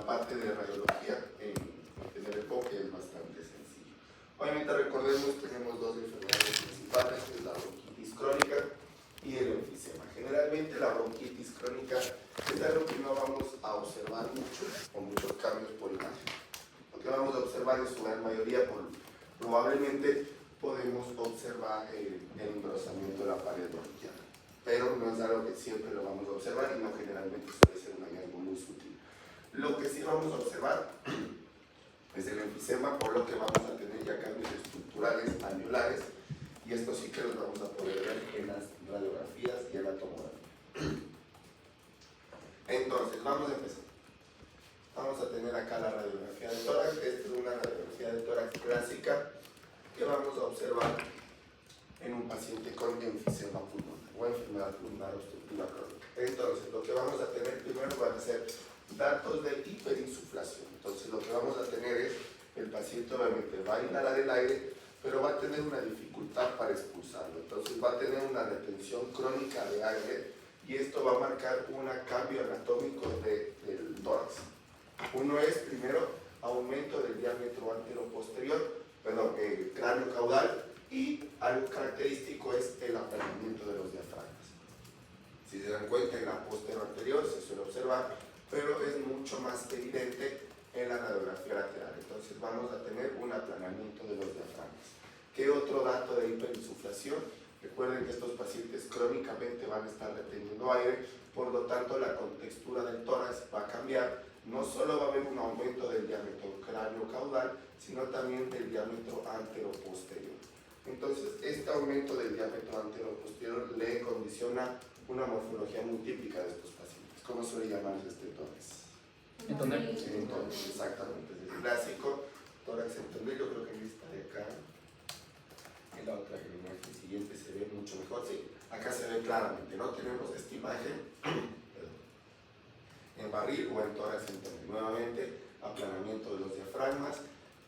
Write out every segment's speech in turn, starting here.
parte de radiología en tener enfoque es bastante sencillo. Obviamente recordemos, tenemos dos enfermedades principales, que es la bronquitis crónica y el enfisema. Generalmente la bronquitis crónica es algo que no vamos a observar mucho o muchos cambios por imagen. Lo que vamos a observar en su gran mayoría, probablemente podemos observar el engrosamiento de la pared bronquial, pero no es algo que siempre lo vamos a observar y no generalmente suele ser un hallazgo muy sutil. Lo que sí vamos a observar es el enfisema, por lo que vamos a tener ya cambios estructurales alveolares, y esto sí que los vamos a poder ver en las radiografías y en la tomografía. Entonces, vamos a empezar. Vamos a tener acá la radiografía de tórax. Esta es una radiografía de tórax clásica que vamos a observar en un paciente con enfisema pulmonar o enfermedad pulmonar obstructiva crónica. Entonces, lo que vamos a tener primero van a ser datos de hiperinsuflación. Entonces, lo que vamos a tener es el paciente obviamente va a inhalar el aire, pero va a tener una dificultad para expulsarlo. Entonces, va a tener una retención crónica de aire y esto va a marcar un cambio anatómico del tórax. Uno es, primero, aumento del diámetro anteroposterior, cráneo caudal, y algo característico es el aplanamiento de los diafragmas. Si se dan cuenta, en la posterior anterior se suele observar, pero es mucho más evidente en la radiografía lateral. Entonces vamos a tener un aplanamiento de los diafragmas. ¿Qué otro dato de hiperinsuflación? Recuerden que estos pacientes crónicamente van a estar reteniendo aire, por lo tanto la contextura del tórax va a cambiar. No solo va a haber un aumento del diámetro cráneo-caudal, sino también del diámetro anteroposterior. Entonces, este aumento del diámetro anteroposterior le condiciona una morfología muy típica de estos pacientes. ¿Cómo suele llamarse este tórax? Entonces, exactamente. Es el clásico tórax entonel. Yo creo que en esta de acá, en la otra imagen siguiente se ve mucho mejor. Sí, acá se ve claramente, ¿no? Tenemos esta imagen en barril o en tórax entonel. Nuevamente, aplanamiento de los diafragmas,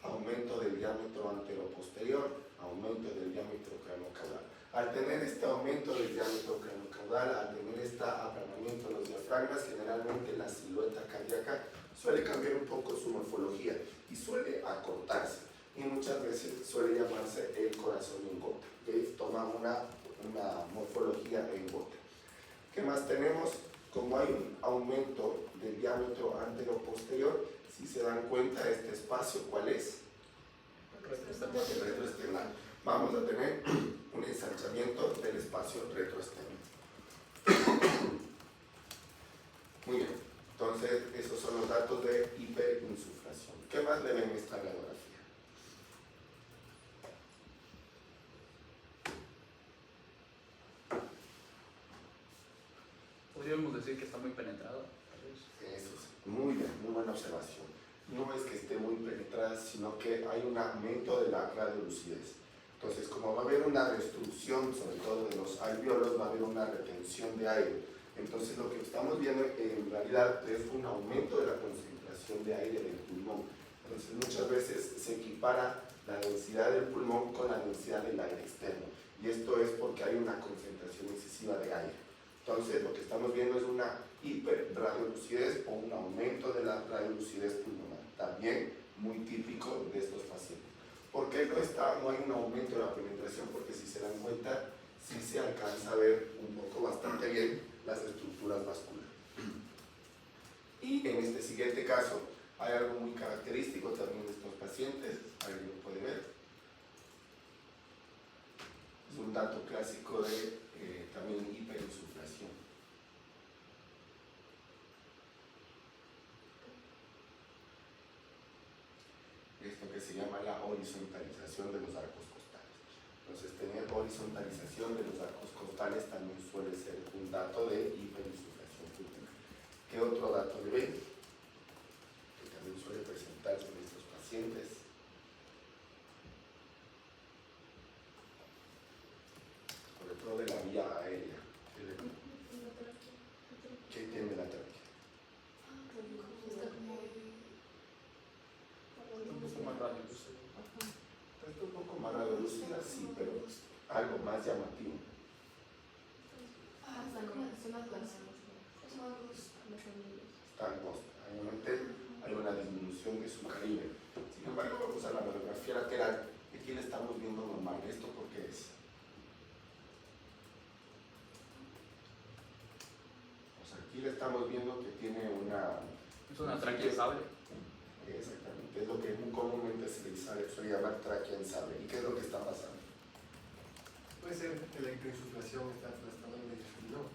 aumento del diámetro anteroposterior, aumento del diámetro cráneo-caudal. Al tener este aumento del diámetro cráneo-caudal, al tener este aplanamiento de los diafragmas, generalmente la silueta cardíaca suele cambiar un poco su morfología y suele acortarse. Y muchas veces suele llamarse el corazón en gota, que toma una morfología en gota. ¿Qué más tenemos? Como hay un aumento del diámetro anteroposterior, si se dan cuenta, este espacio, ¿cuál es? El retroesternal. Vamos a tener un ensanchamiento del espacio retroesternal. Muy bien, entonces esos son los datos de hiperinsuflación. ¿Qué más le ven en esta radiografía? Podríamos decir que está muy penetrado. Eso es muy bien, muy buena observación. No es que esté muy penetrada, sino que hay un aumento de la radiolucidez. Entonces, como va a haber una restricción, sobre todo de los alvéolos, va a haber una retención de aire. Entonces, lo que estamos viendo en realidad es un aumento de la concentración de aire del pulmón. Entonces, muchas veces se equipara la densidad del pulmón con la densidad del aire externo. Y esto es porque hay una concentración excesiva de aire. Entonces, lo que estamos viendo es una hiperradiolucidez o un aumento de la radiolucidez pulmonar, también muy típico de estos pacientes. ¿Por qué no hay un aumento de la penetración? Porque si se dan cuenta, sí se alcanza a ver un poco bastante bien las estructuras vasculares. Y en este siguiente caso, hay algo muy característico también de estos pacientes, alguien lo puede ver. Es un dato clásico de también hiperinsuflación. Esto que se llama la horizontalización de los arcos costales. Entonces, tener horizontalización de los arcos costales también suele ser un dato de hiperinsuflación pulmonar. ¿Qué otro dato le ven? Que también suele presentarse en estos pacientes. Sobre todo de la vía aérea. ¿Qué tiene la tráquea? Está un poco más radiolúcida, sí, pero algo más llamativo. Está angosta. Hay normal, vamos a la radiografía lateral. Aquí le estamos viendo normal. ¿Esto por qué es? Pues aquí le estamos viendo que tiene una... Es una tráquea estable. Exactamente, es lo que comúnmente se le llama tráquea en sable. ¿Y qué es lo que está pasando? Puede ser que la hiperinsuflación está aplastando el intestino.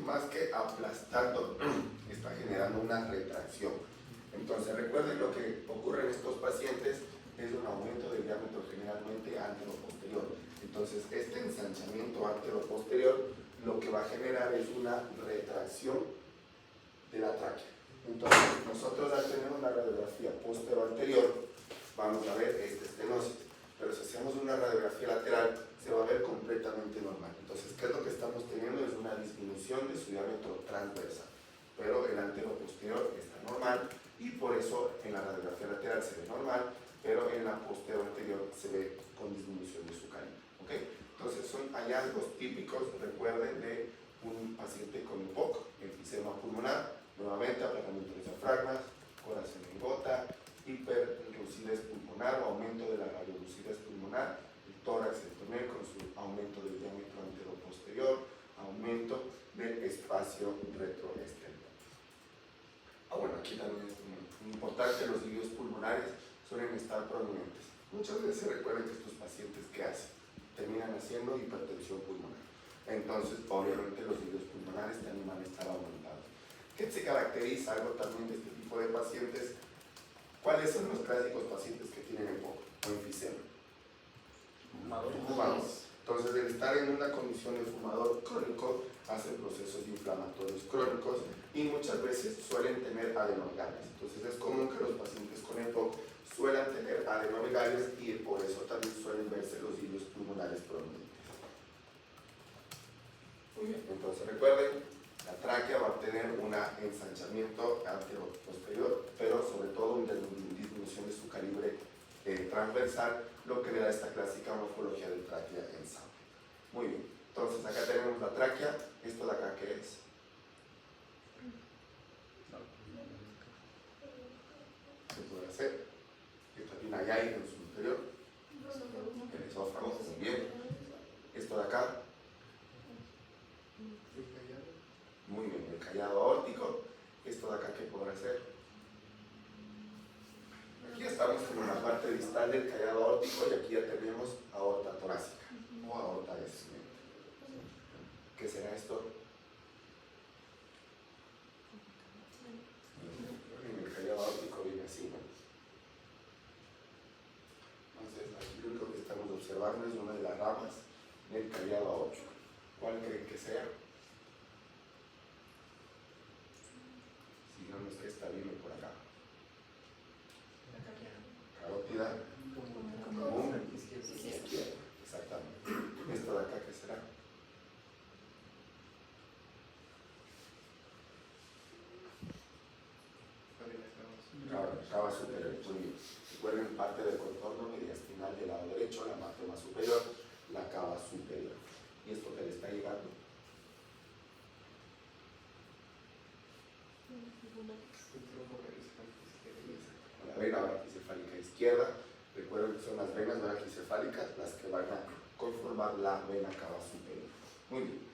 Más que aplastando, está generando una retracción. Entonces recuerden, lo que ocurre en estos pacientes es un aumento del diámetro generalmente antero-posterior. Entonces este ensanchamiento antero-posterior lo que va a generar es una retracción de la tráquea. Entonces nosotros al tener una radiografía postero-anterior vamos a ver esta estenosis, pero si hacemos una radiografía lateral se va a ver completamente normal. Entonces, ¿qué es lo que estamos teniendo? Es una disminución de su diámetro transversal, pero el antero-posterior está normal y por eso en la radiografía lateral se ve normal, pero en la posterior-anterior se ve con disminución de su calibre. ¿Ok? Entonces, son hallazgos típicos, recuerden, de un paciente con EPOC, enfisema pulmonar, nuevamente aplanamiento de diafragmas, corazón en gota, hiperlucidez pulmonar o aumento de la radiolucidez pulmonar, el tórax en tonel con su aumento del diámetro antero-posterior, aumento del espacio retroexterior. Bueno, aquí también es muy importante, los líquidos pulmonares suelen estar prominentes. Muchas veces recuerden que estos pacientes, ¿qué hacen? Terminan haciendo hipertensión pulmonar. Entonces, obviamente, los líquidos pulmonares también van a estar aumentados. ¿Qué se caracteriza algo también de este tipo de pacientes? ¿Cuáles son los clásicos pacientes que tienen EPOC o enfisema? Fumadores. Entonces, el estar en una condición de fumador crónico hace procesos inflamatorios crónicos y muchas veces suelen tener adenomegalias. Entonces, es común que los pacientes con EPOC suelan tener adenomegalias y por eso también suelen verse los hilos pulmonares prominentes. Muy bien, entonces recuerden, la tráquea va a tener un ensanchamiento antero-posterior, pero sobre todo una disminución de su calibre transversal, lo que le da esta clásica morfología de tráquea en sable. Muy bien, entonces acá tenemos la tráquea. ¿Esto de acá qué es? ¿Qué puede hacer? Esto tiene hay aire en su interior. El esófago, muy bien. ¿Esto de acá? Muy bien, el callado aórtico. ¿Esto de acá qué podrá ser? Aquí estamos en la parte distal del callado aórtico y aquí ya tenemos aorta torácica o aorta descendente. ¿Qué será esto? En el callado aórtico viene así, ¿no? Entonces, aquí lo único que estamos observando es una de las ramas del callado aórtico. ¿Cuál creen que sea? Digamos que esta viene por acá. Carótida común izquierda. Exactamente. ¿Esto de acá qué será? Cava superior. Muy bien. Recuerden, parte del contorno mediastinal del lado derecho, la matoma superior, la cava superior. ¿Y esto que le está llegando? La vena braquicefálica izquierda. Recuerden que son las venas braquicefálicas las que van a conformar la vena cava superior. Muy bien.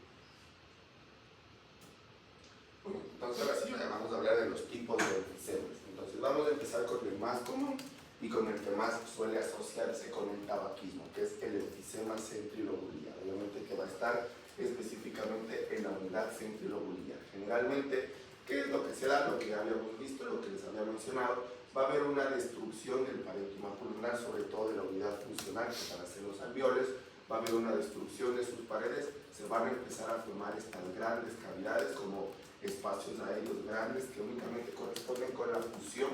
Entonces ahora sí vamos a hablar de los tipos de enfisemas. Entonces vamos a empezar con el más común y con el que más suele asociarse con el tabaquismo, que es el enfisema centrilobular. Obviamente que va a estar específicamente en la unidad centrilobular. Generalmente, ¿qué es lo que se da? Lo que ya habíamos visto, lo que les había mencionado, va a haber una destrucción del parénquima pulmonar, sobre todo de la unidad funcional, que van a ser los alveoles, va a haber una destrucción de sus paredes, se van a empezar a formar estas grandes cavidades como espacios aéreos grandes que únicamente corresponden con la fusión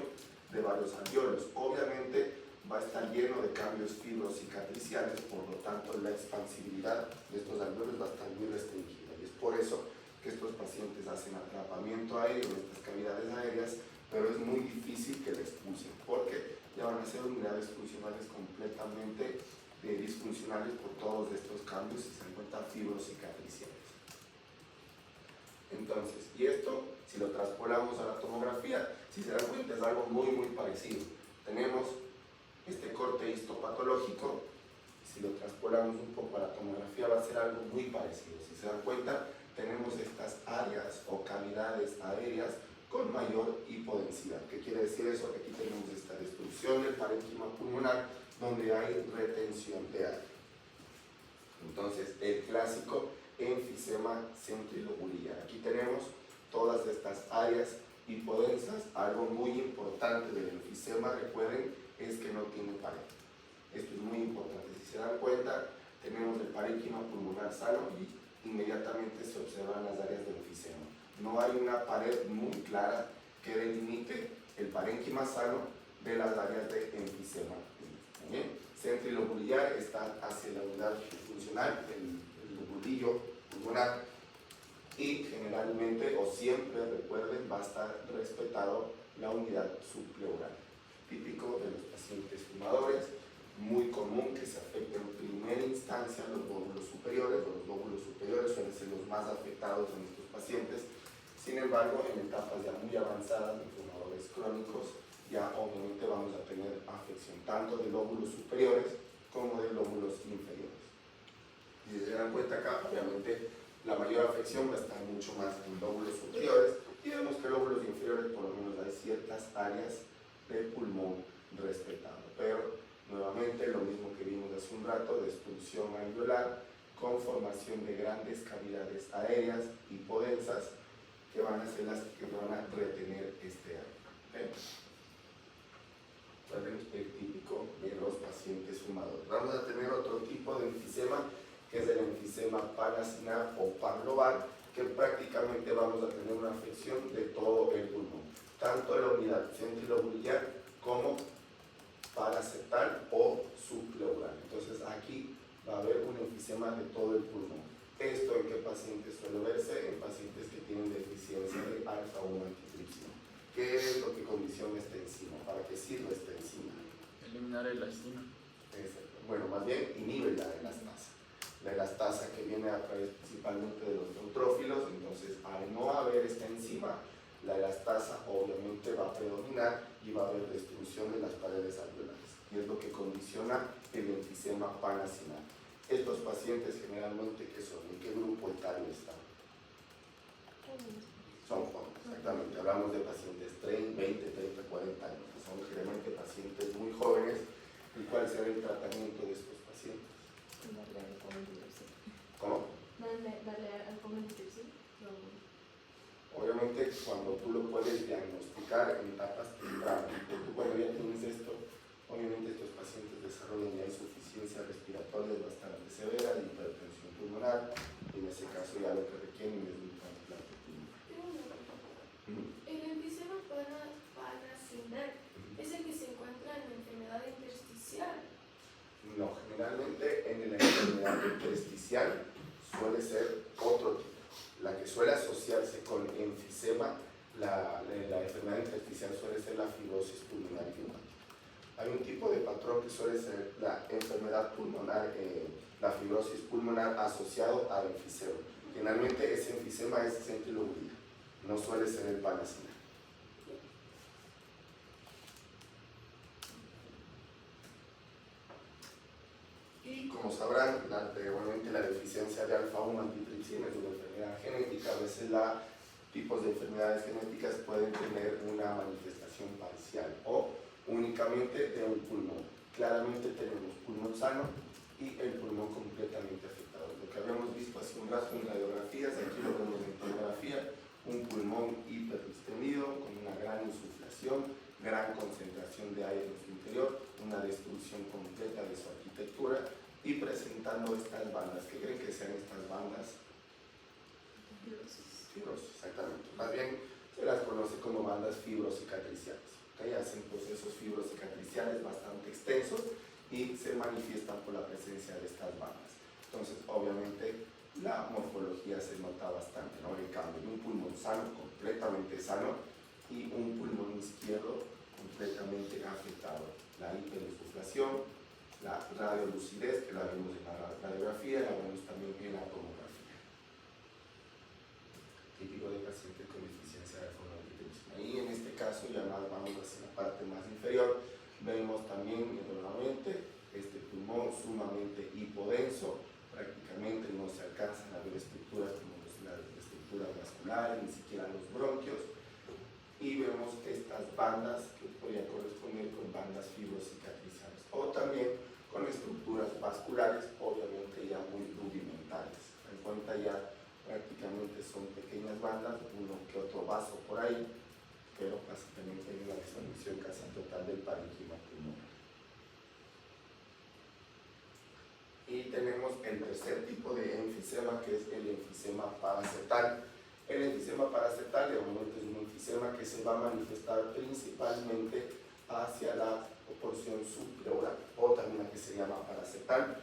de varios alveolos. Obviamente va a estar lleno de cambios fibrocicatriciales, por lo tanto la expansibilidad de estos alveolos va a estar muy restringida y es por eso que estos pacientes hacen atrapamiento aéreo en estas cavidades aéreas, pero es muy difícil que la expulsen porque ya van a ser unidades funcionales completamente disfuncionales por todos estos cambios y se encuentran fibrocicatriciales. Entonces, y esto, si lo traspolamos a la tomografía, si se dan cuenta, es algo muy parecido. Tenemos Este corte histopatológico, si lo traspolamos un poco a la tomografía, va a ser algo muy parecido. Si se dan cuenta, tenemos estas áreas o cavidades aéreas con mayor hipodensidad. ¿Qué quiere decir eso? Que aquí tenemos esta destrucción del parénquima pulmonar donde hay retención de aire. Entonces, el clásico enfisema centrilobular. Aquí tenemos todas estas áreas hipodensas. Algo muy importante del enfisema, recuerden, es que no tiene pared. Esto es muy importante. Si se dan cuenta, tenemos el parénquima pulmonar sano y inmediatamente se observan las áreas del enfisema. No hay una pared muy clara que delimite el parénquima sano de las áreas de enfisema. ¿Bien? Centrilobular está hacia la unidad funcional, el lobulillo pulmonar, y generalmente o siempre, recuerden, va a estar respetado la unidad subpleural. Típico de los pacientes fumadores, muy común que se afecten en primera instancia los lóbulos superiores, o los lóbulos superiores suelen ser los más afectados en estos pacientes. Sin embargo, en etapas ya muy avanzadas de fumadores crónicos, ya obviamente vamos a tener afección tanto de lóbulos superiores como de lóbulos inferiores. Y si se dan cuenta acá, obviamente la mayor afección va a estar mucho más en lóbulos superiores, y vemos que lóbulos inferiores por lo menos hay ciertas áreas de pulmón respetado. Pero nuevamente lo mismo que vimos hace un rato, destrucción alveolar con formación de grandes cavidades aéreas hipodensas que van a ser las que van a retener este aire. ¿Okay? El típico de los pacientes fumadores. Vamos a tener otro tipo de enfisema, que es el enfisema panacinar o panlobar, que prácticamente vamos a tener una afección de todo el pulmón, tanto la unidad centrilobular como paraseptal o subpleural. Entonces aquí va a haber un enfisema de todo el pulmón. ¿Esto en qué pacientes suele verse? En pacientes que tienen deficiencia de alfa-1 antitripsina. ¿Qué es lo que condiciona esta enzima? ¿Para qué sirve esta enzima? Eliminar el enzima. Bueno, más bien inhibe la elastasa. La elastasa que viene a través principalmente de los neutrófilos. Entonces, al no haber esta enzima, la elastasa obviamente va a predominar y va a haber destrucción de las paredes alveolares. Y es lo que condiciona el enfisema panacinar. Estos pacientes generalmente, ¿qué son? ¿En qué grupo etario están? Son jóvenes, exactamente. Hablamos de pacientes 30, 20, 30, 40 años. Son generalmente pacientes muy jóvenes. ¿Y cuál será el tratamiento de estos pacientes? Darle alcohol antidepresivo. ¿Cómo? Darle alcohol antidepresivo. Obviamente, cuando tú lo puedes diagnosticar en etapas tempranas, porque tú cuando ya tienes esto, obviamente estos pacientes desarrollan ya insuficiencia respiratoria bastante severa, de hipertensión pulmonar, y en ese caso ya lo que requieren es un trasplante pulmonar. El enfisema panacinar es el que se encuentra en la enfermedad intersticial. No, generalmente en la enfermedad intersticial suele ser otro tipo. La que suele asociarse con enfisema, la enfermedad intersticial suele ser la fibrosis pulmonar reumática. Hay un tipo de patrón que suele ser la enfermedad pulmonar, la fibrosis pulmonar asociado a enfisema. Generalmente ese enfisema es centrilobular, no suele ser el panacinar. Y como sabrán, obviamente la deficiencia de alfa-1 antitripsina es una enfermedad genética. A veces tipos de enfermedades genéticas pueden tener una manifestación parcial o únicamente de un pulmón. Claramente tenemos pulmón sano y el pulmón completamente afectado. Lo que habíamos visto hace un rato en radiografías, aquí lo vemos en tomografía, un pulmón hiperdistendido con una gran insuflación, gran concentración de aire en su interior, una destrucción completa de su arquitectura y presentando estas bandas. ¿Qué creen que sean estas bandas? Fibrosis, exactamente. Más bien se las conoce como bandas fibrocicatriciales. ¿Okay? Hacen procesos fibrocicatriciales bastante extensos y se manifiestan por la presencia de estas bandas. Entonces, obviamente, la morfología se nota bastante, ¿no? El cambio de un pulmón sano, completamente sano, y un pulmón izquierdo completamente afectado. La hiperinsuflación, la radiolucidez, que la vemos en la radiografía, la vemos también en la tomografía. Típico de pacientes con deficiencia de alfa-1 antitripsina. Y en este caso, ya más vamos hacia la parte más inferior, Vemos también nuevamente este pulmón sumamente hipodenso, prácticamente no se alcanzan a ver estructuras como las estructuras vasculares, ni siquiera los bronquios, y vemos estas bandas que podrían corresponder con bandas fibrocicatrizales o también con estructuras vasculares, obviamente ya muy rudimentales. En cuenta ya prácticamente son pequeñas bandas, uno que otro vaso por ahí, pero básicamente hay una disminución casi total del parénquima pulmonar. Y tenemos el tercer tipo de enfisema, que es el enfisema paracetal. El enfisema paracetal obviamente es un enfisema que se va a manifestar principalmente hacia la porción subpleural, o también la que se llama paracetal,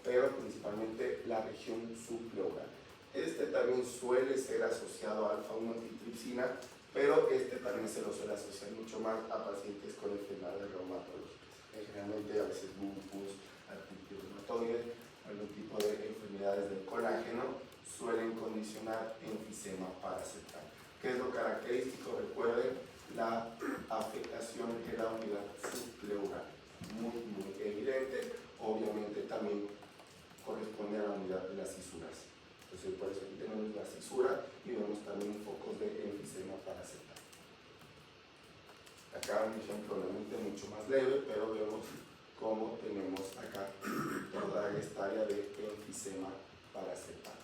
pero principalmente la región subpleural. Este también suele ser asociado a alfa-1 antitripsina, pero este también se lo suele asociar mucho más a pacientes con enfermedades reumatológicas, generalmente a veces lupus, artritis reumatoide, algún tipo de enfermedades del colágeno suelen condicionar enfisema paracetal. ¿Qué es lo característico? Recuerden la afectación de la unidad subpleural, muy evidente, obviamente también corresponde a la unidad de las cisuras. Entonces por eso aquí tenemos la cisura y vemos también focos de enfisema paracetal. Acá un ejemplo obviamente mucho más leve, pero vemos cómo tenemos acá toda esta área de enfisema paracetal.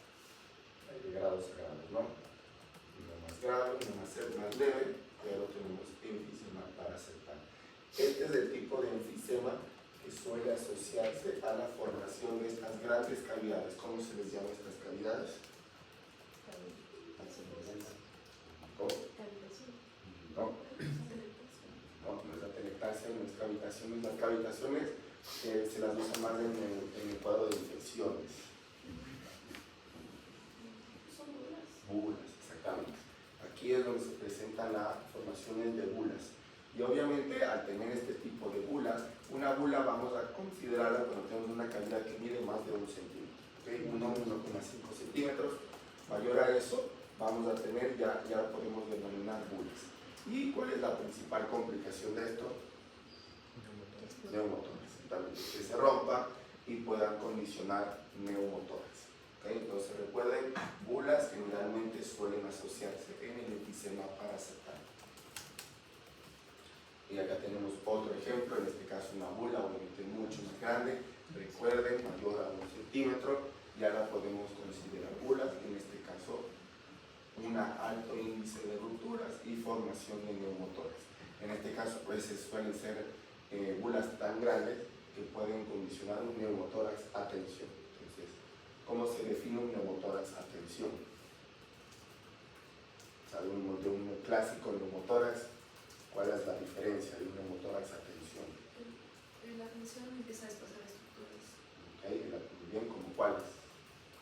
Hay de grados a grados, ¿no? Uno más grave, uno más leve, pero tenemos enfisema paracetal. Este es el tipo de enfisema que suele asociarse a la formación de estas grandes cavidades. ¿Cómo se les llama estas cavidades? ¿Cómo? No, no es la telectasia, no es cavitaciones. Las cavitaciones se las usa más en el cuadro de infecciones. Son bulas. Bulas, exactamente. Aquí es donde se presentan las formaciones de bulas. Y obviamente al tener este tipo de bulas, una bula vamos a considerarla cuando tenemos una cavidad que mide más de 1 centímetro, ¿okay? 1,5 centímetros, mayor a eso vamos a tener, ya podemos denominar bulas. ¿Y cuál es la principal complicación de esto? Neumotórax, exactamente, que se rompa y puedan condicionar neumotórax. ¿Okay? Entonces recuerden, bulas generalmente suelen asociarse en el enfisema paracetal. Y acá tenemos otro ejemplo, en este caso una bula, obviamente mucho más grande, recuerden, mayor a 1 centímetro, ya la podemos considerar bulas, en este caso un alto índice de rupturas y formación de neumotórax. En este caso, pues suelen ser bulas tan grandes que pueden condicionar un neumotórax a tensión. Entonces, ¿cómo se define un neumotórax a tensión? Sabemos de un clásico neumotórax. ¿Cuál es la diferencia de un neumotórax a tensión? La tensión empieza a desplazar estructuras. Okay, muy bien, ¿como cuáles?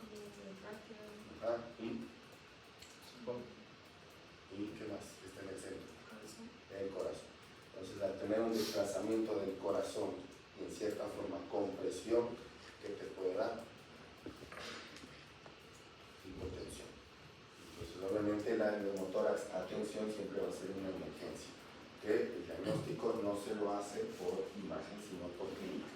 Como el tráqueo. Ajá, ¿y qué más está en el centro? Corazón. El corazón. Entonces, al tener un desplazamiento del corazón y en cierta forma compresión, ¿qué te puede dar? Hipotensión. Entonces, obviamente, la neumotórax a tensión siempre va a ser una emergencia. Que el diagnóstico no se lo hace por imagen, sino por clínica,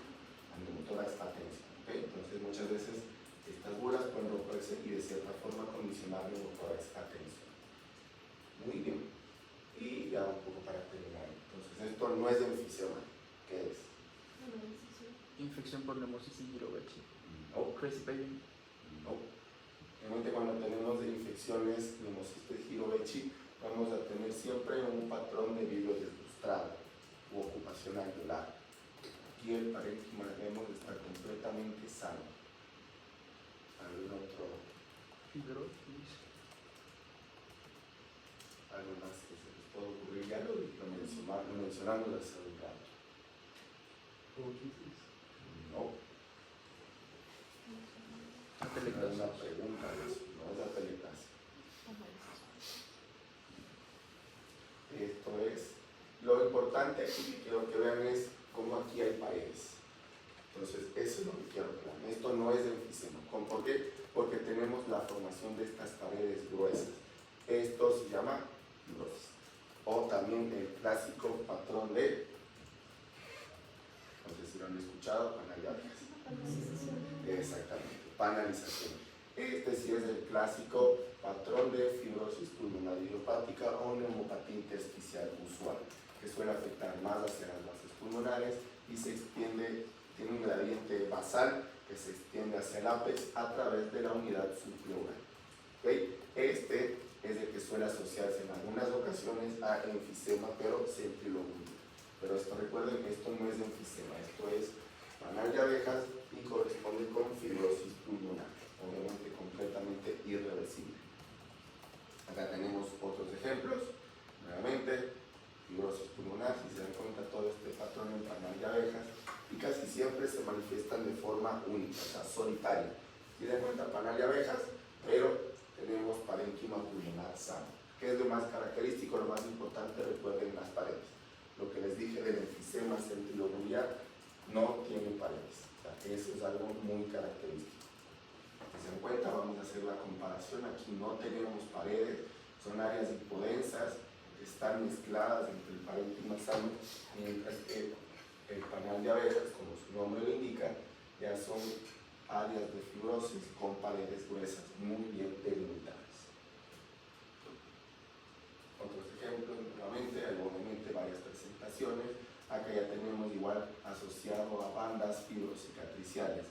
al neumotórax a tensión. ¿Okay? Entonces, muchas veces estas bulas pueden romperse y de cierta forma condicionar el neumotórax a tensión. Muy bien. Y ya un poco para terminar. Entonces, esto no es enfisema. ¿Qué es? Infección por neumosis Girovechi. No. Crazy baby. No. Realmente cuando tenemos infecciones neumocistis Girovechi, vamos a tener siempre un patrón de vidrio deslustrado u ocupación angular. Aquí el parénquima debemos estar completamente sano. ¿Algún otro? Fibrosis. Algo más que se les pueda ocurrir? Ya lo mencionamos hace un rato. No. Atelectasis. Una pregunta de eso, no es la telectasia. Esto es, lo importante aquí que quiero que vean es cómo aquí hay paredes. Entonces, eso es lo que quiero que vean. Esto no es enfisema. ¿Por qué? Porque tenemos la formación de estas paredes gruesas. Esto se llama fibrosis. O también el clásico patrón de lo han escuchado, panal de abejas. Exactamente, panalización. Este sí es el clásico patrón de fibrosis pulmonar idiopática o neumopatía intersticial usual, que suele afectar más hacia las bases pulmonares y se extiende, tiene un gradiente basal que se extiende hacia el ápex a través de la unidad subpleural. ¿Okay? Este es el que suele asociarse en algunas ocasiones a enfisema, pero centrilobular. Pero esto, recuerden que esto no es enfisema, esto es panal de abejas y corresponde con fibrosis pulmonar, obviamente completamente irreversible. Acá tenemos otros ejemplos, nuevamente, fibrosis pulmonar, si se dan cuenta todo este patrón en panal de abejas, y casi siempre se manifiestan de forma única, o sea, solitaria. Si se dan cuenta, panal de abejas, pero tenemos parénquima pulmonar sano. ¿Qué es lo más característico? Lo más importante, recuerden las paredes. Lo que les dije del enfisema centrilobular no tiene paredes. O sea, eso es algo muy característico. Si se dan cuenta, vamos a hacer la comparación. Aquí no tenemos paredes, son áreas hipodensas que están mezcladas entre el parénquima sano, mientras que el panal de abejas, como su nombre lo indica, ya son áreas de fibrosis con paredes gruesas muy bien delimitadas. Otros ejemplos, nuevamente, hay obviamente varias presentaciones. Acá ya tenemos igual asociado a bandas fibrocicatriciales.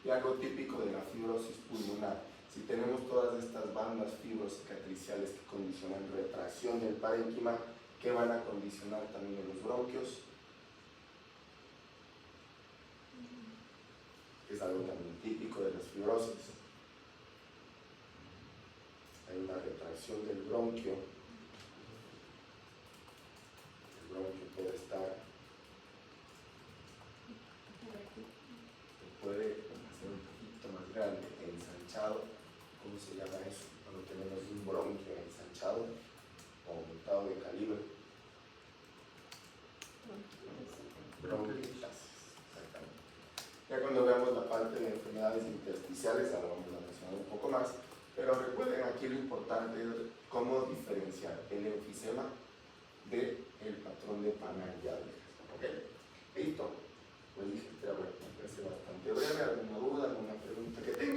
Y algo típico de la fibrosis pulmonar, si tenemos todas estas bandas fibrocicatriciales que condicionan retracción del parénquima, que van a condicionar también en los bronquios, es algo también típico de las fibrosis. Hay una retracción del bronquio. El bronquio puede estar, puede ser un poquito más grande, ensanchado. ¿Cómo se llama eso? Cuando tenemos un bronquio ensanchado o aumentado de calibre. Bronquiectasis, exactamente. Ya cuando veamos la parte de enfermedades intersticiales, ahora vamos a mencionar un poco más, pero recuerden aquí lo importante es cómo diferenciar el enfisema del patrón de panal de abejas. ¿Ok? Listo. Pues dije, me parece bastante breve.